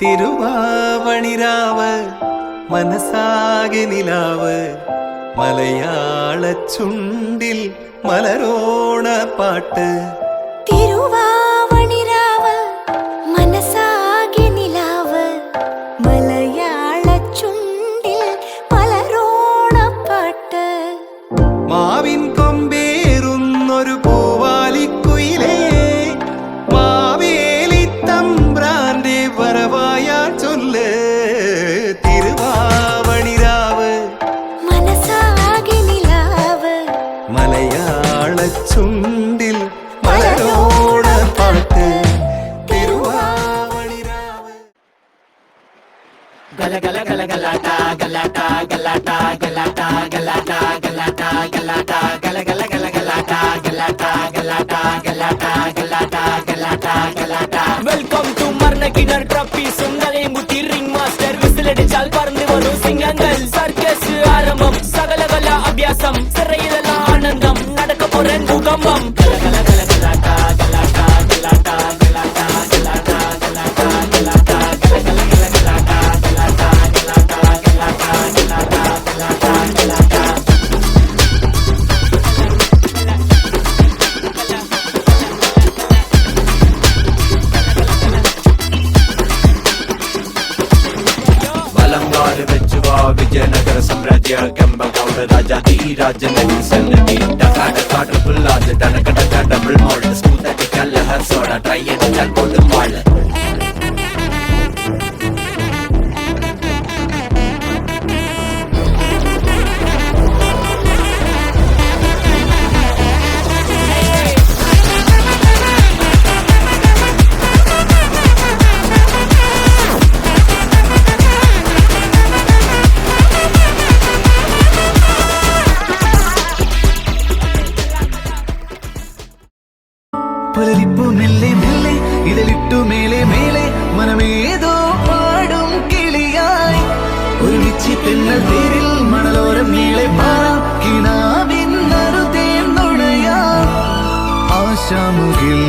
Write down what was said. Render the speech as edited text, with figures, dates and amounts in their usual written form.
തിരുവാവണിരാവ് മനസാകെ നിലാവ് മലയാള ചുണ്ടിൽ മലരോണ പാട്ട്. തിരുവാവണിരാവ് മനസാകെ നിലാവ് മലയാള ചുണ്ടിൽ മലരോണ പാട്ട്. മാവിൻ കൊമ്പേറുന്നൊരു പൂവാലിക്കുയിലേ മാവേലി തമ്പ്രാന്റെ വരവായാ ചൊല്ല്. തിരുവാവണിരാവ് മനസാകെ നിലാവ് മലയാള ചുണ്ടിൽ മലരോണ പാട്ട്. തിരുവാവണിരാവ്. ഗല ഗല ഗല ഗലാട്ട ഗലാട്ട ഗലാട്ട ഗലാട്ട ഗലാട്ട ഗലാട്ട ഗലാട്ട ഗല ഗല ഗല ഗലാട്ട ഗലാട്ട ഗലാട്ട ഗലാട്ട ഗലാട്ട ഗലാട്ട ഗലാട്ട. വെൽക്കം ടു മർണകിണർ ട്രപ്പീസ് ഉങ്ങളെയും കുത്തി റിംഗ് മാസ്റ്റർ വിസിലടിച്ചാൽ പറന്നു വരും സിംഗങ്ങൾ. സർക്കസ് ആരംഭം സകല കല അഭ്യാസം സിറയിലുള്ള ആനന്ദം നടക്ക പോരാൻ ഭൂകമ്പം. ഗല ഗല ഗല ഗലാട്ട ഗലാട്ട ഗലാട്ട ഗലാട്ട ഗലാട്ട ഗലാട്ട ഗലാട്ട ഗല ഗല ഗല ഗലാട്ട ഗലാട്ട ഗലാട്ട ഗലാട്ട ഗലാട്ട ഗലാട്ട ഗലാട്ട. വലങ്കാല് വെച്ചുവാ വിജയനഗര സാമ്രാജ്യ കെമ്പകൗഡ രാജാധിരാജനടി സന്നദ്ധി ഡക്കാടക്കാട് പുല്ലാത് ഡനക്കടക്ക ഡബിൾ മോൾഡ് സ്മൂത്ത് അടിക്കാൻ ലഹർ സോഡ ട്രൈ അടിച്ചാൽ കൊടും വാള്. പുലരിപ്പു മെല്ലെ മെല്ലെ ഇതളിട്ടു മേലെ മേലെ മനമേതോ പാടും കിളിയായി ഒരുമിച്ച് തെന്നൽ തേരിൽ മണലോരം നീളെ പാറാം കിനാവിൻ നറുതേൻ നുണയാം ആശാമുകിൽ